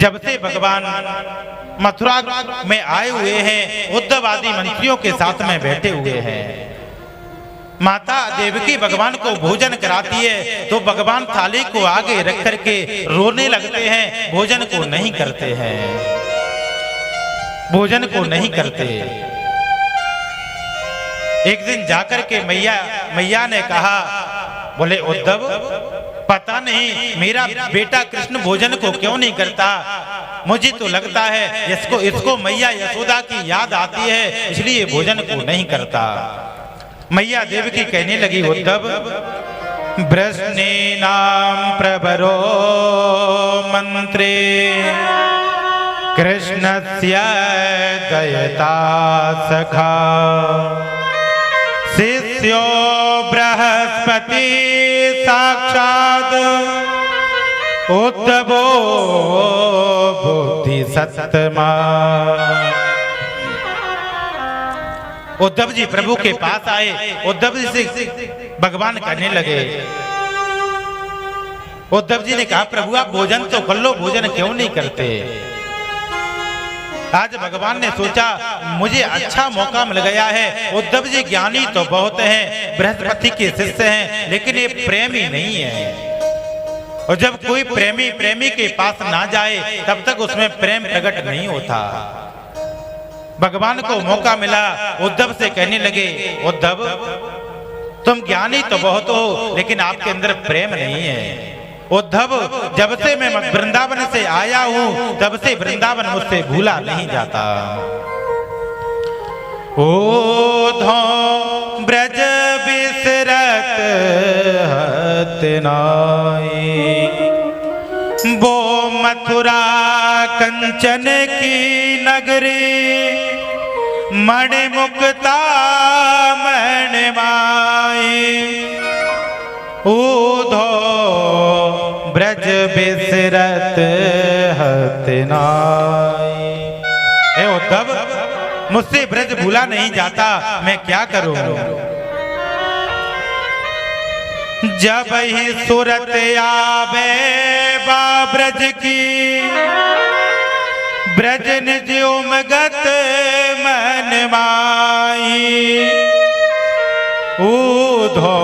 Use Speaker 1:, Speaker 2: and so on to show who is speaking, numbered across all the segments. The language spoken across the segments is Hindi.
Speaker 1: जब से भगवान मथुरा में आए हुए हैं, उद्धव आदि मंत्रियों के साथ में बैठे हुए हैं। माता देवकी भगवान को भोजन कराती है तो भगवान थाली को आगे रख करके रोने लगते हैं, भोजन को नहीं करते हैं, भोजन को नहीं करते। एक दिन जाकर के मैया ने कहा, बोले उद्धव, पता नहीं मेरा बेटा कृष्ण भोजन को क्यों नहीं करता, मुझे तो लगता है इसको मैया यशोदा की याद आती है, इसलिए भोजन को नहीं करता। मैया देवकी कहने लगी, उद्धव, वृष्णीनां प्रवरो मंत्रे कृष्णस्य दयता सखा शिष्यो बृहस्पति साक्षात् उद्धवो बुद्धि सत्तमा। उद्धव जी प्रभु के पास आए, उद्धव जी से भगवान कहने लगे। उद्धव जी ने कहा, प्रभु आप भोजन तो कर लो, भोजन क्यों नहीं करते। आज भगवान ने सोचा मुझे अच्छा मौका मिल गया है। उद्धव जी ज्ञानी तो बहुत हैं, बृहस्पति के शिष्य हैं, लेकिन ये प्रेमी नहीं है। और जब कोई प्रेमी के पास ना जाए तब तक उसमें प्रेम प्रकट नहीं होता। भगवान को मौका मिला, उद्धव से कहने लगे, उद्धव तुम ज्ञानी तो बहुत हो, लेकिन आपके अंदर प्रेम नहीं है। उद्धव, जब से मैं वृंदावन से आया हूं तब से वृंदावन मुझसे भूला नहीं जाता। ओधो ब्रज बिसरत हत नाई, वो मथुरा कंचन की नगरी, मणिमुक्ता मणिमाई। ऊधो ब्रज बिसरत हत नाई। हे उद्धव, मुझसे ब्रज भूला नहीं जाता, मैं क्या करूं। जब ही सूरत आवे बा ब्रज की, ब्रज निज उमगत मन माई। ऊधो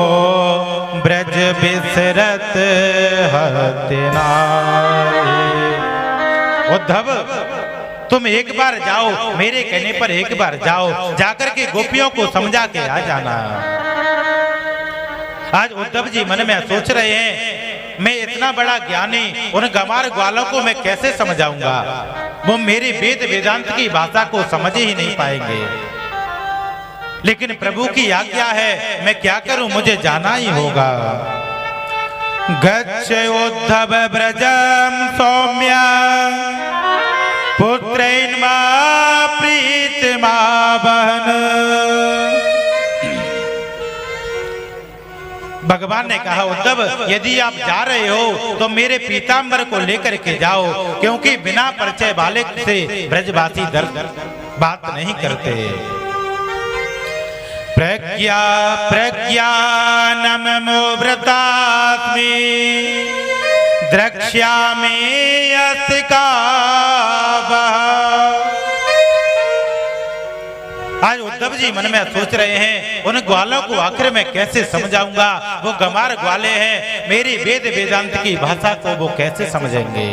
Speaker 1: ब्रज बिसरत हत नाई। उद्धव, तुम एक बार जाओ, मेरे कहने पर एक बार जाओ, जाकर के गोपियों को समझा के आ जाना। आज उद्धव जी मन में सोच रहे हैं, मैं इतना बड़ा ज्ञानी, उन गंवार ग्वालों को मैं कैसे समझाऊंगा, वो मेरी वेद वेदांत की भाषा को समझ ही नहीं पाएंगे। लेकिन प्रभु की आज्ञा है, मैं क्या करूं, मुझे जाना ही होगा। गच्छ उद्धव ब्रजम सौम्य, पुत्रैन्मा प्रीतिमा बहन। भगवान ने कहा, उद्धव यदि आप जा रहे हो तो मेरे पीताम्बर को लेकर के जाओ, क्योंकि बिना परिचय वाले से ब्रजवासी बात नहीं करते। प्रज्ञा प्रज्ञानमो व्रतास्मि, द्रक्ष्यामि अस्तिका। आज उद्धव जी मन में सोच रहे हैं, उन ग्वालों को आखिर मैं कैसे समझाऊंगा, वो गंवार ग्वाले हैं, मेरी वेद वेदांत की भाषा को वो कैसे समझेंगे।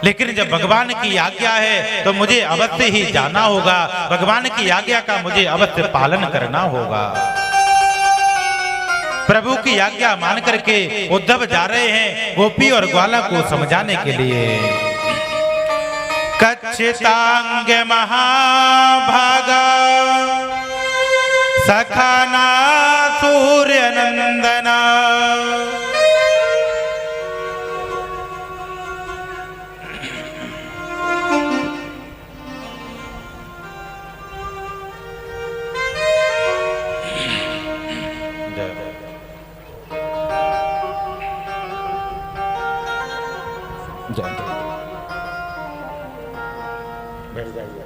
Speaker 1: लेकिन जब भगवान की आज्ञा है तो मुझे अवश्य ही जाना होगा, भगवान की आज्ञा का मुझे अवश्य पालन करना होगा। प्रभु की आज्ञा मान करके उद्धव जा रहे हैं गोपी और ग्वाला को समझाने के लिए। कच्छितांग महाभागा, सखाना सूर्य नंदना। बैठ जाइए।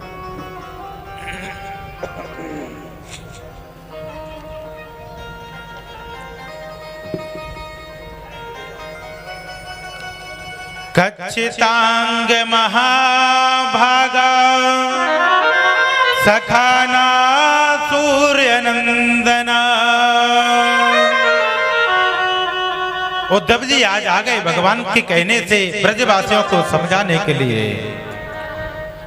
Speaker 1: कच्छितांग महाभागा सखाना सूर्य नंदना। उद्धव जी आज आ गए भगवान के कहने से ब्रजवासियों को समझाने के लिए।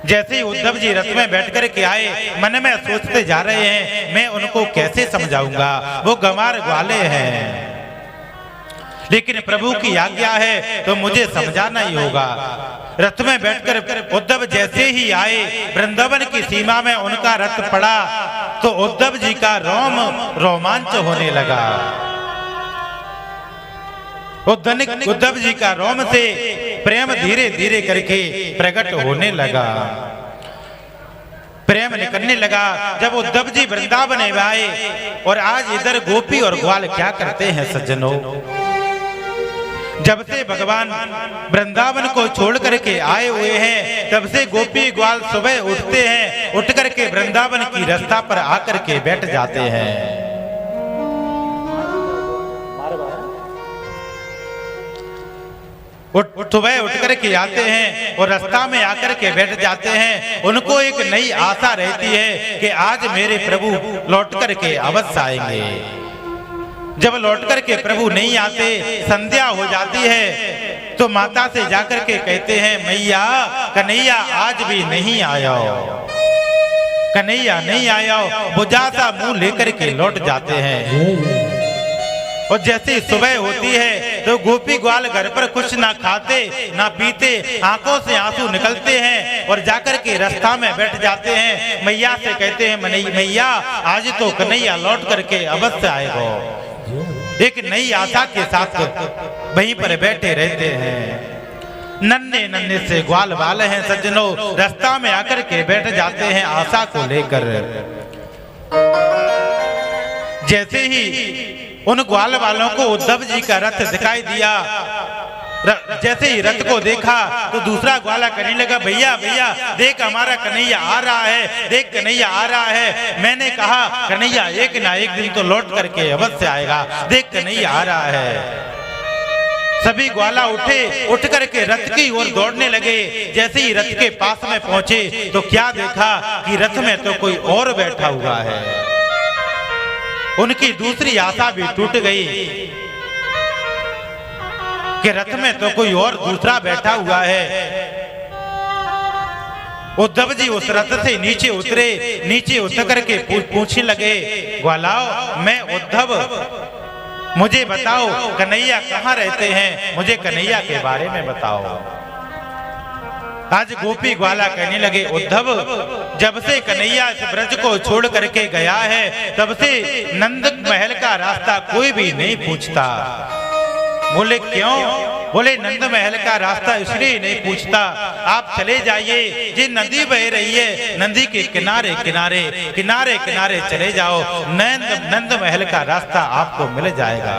Speaker 1: जैसे ही उद्धव जी रथ में बैठ कर के आए, मन में सोचते जा रहे हैं मैं उनको कैसे समझाऊंगा, वो गंवार ग्वाले हैं, लेकिन प्रभु की आज्ञा है तो मुझे समझाना ही होगा। रथ में बैठकर उद्धव जैसे ही आए, वृंदावन की सीमा में उनका रथ पड़ा तो उद्धव जी का रोमांच होने लगा। उद्धव जी का रोम से प्रेम धीरे धीरे करके प्रकट होने लगा, प्रेम निकलने लगा। जब उद्धव जी वृंदावन आए और आज इधर गोपी और ग्वाल क्या करते हैं सज्जनों, जब से भगवान वृंदावन को छोड़ करके आए हुए हैं तब से गोपी ग्वाल सुबह उठते हैं, उठ करके वृंदावन की रास्ता पर आकर के बैठ जाते हैं। सुबह उठ करके आते हैं और रास्ता में आकर के बैठ जाते हैं। उनको एक नई आशा रहती है कि आज मेरे प्रभु लौट करके अवश्य आएंगे। जब लौट करके प्रभु नहीं आते, संध्या हो जाती है तो माता से जाकर के कहते हैं मैया कन्हैया आज भी नहीं आया, कन्हैया नहीं आया, बुझा सा मुंह लेकर के लौट जाते हैं। और जैसे सुबह होती है तो गोपी ग्वाल घर पर कुछ ना खाते ना पीते, आंखों से आंसू निकलते हैं और जाकर के रास्ता में बैठ जाते हैं। मैया से कहते हैं मैया आज तो कन्हैया लौट करके अवश्य आएगा। एक नई आशा के साथ वहीं पर बैठे रहते हैं। नन्हे नन्हे से ग्वाल वाले हैं सज्जनों, रास्ता में आकर के बैठ जाते हैं आशा को लेकर। जैसे ही उन ग्वाल वालों को उद्धव जी का रथ दिखाई दिया, जैसे ही रथ को देखा तो दूसरा ग्वाला कहने लगा भैया भैया देख हमारा कन्हैया आ रहा है, देख कन्हैया आ रहा है। मैंने कहा कन्हैया एक ना एक दिन तो लौट करके अवश्य आएगा, देख कन्हैया आ रहा है। सभी ग्वाला उठे, उठ करके रथ की ओर दौड़ने लगे। जैसे ही रथ के पास में पहुंचे तो क्या देखा कि रथ में तो कोई और बैठा हुआ है। उनकी दूसरी आशा भी टूट गई कि रथ में तो कोई और दूसरा बैठा हुआ है। उद्धव जी उस रथ से नीचे उतरे, नीचे उतर करके पूछने लगे ग्वालाओ मैं उद्धव, मुझे बताओ कन्हैया कहाँ रहते हैं, मुझे कन्हैया के बारे में बताओ। आज गोपी ग्वाला कहने लगे उद्धव जब से कन्हैया इस ब्रज को छोड़ करके गया है तब से नंद महल का रास्ता कोई भी नहीं पूछता। बोले क्यों? बोले नंद महल का रास्ता इसलिए नहीं पूछता, आप चले जाइए, जी नदी बह रही है नदी के किनारे किनारे किनारे किनारे चले जाओ, नंद महल का रास्ता आपको मिल जाएगा।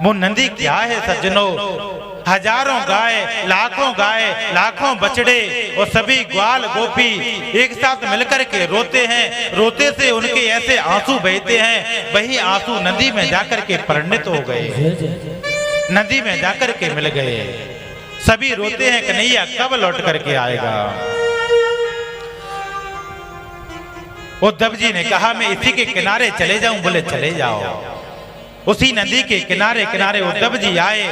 Speaker 1: वो नदी क्या है सज्जनों? हजारों गाय, लाखों बछड़े और सभी ग्वाल गोपी एक साथ मिलकर के रोते हैं। रोते से उनके ऐसे आंसू बहते हैं, वही आंसू नदी में जाकर के परिणित हो गए, नदी में जाकर के मिल गए। सभी रोते हैं कन्हैया कब लौट करके आएगा। उद्धव जी ने कहा मैं इसी के किनारे चले जाऊं। बोले चले जाओ। उसी नदी के किनारे किनारे उद्धव जी आए।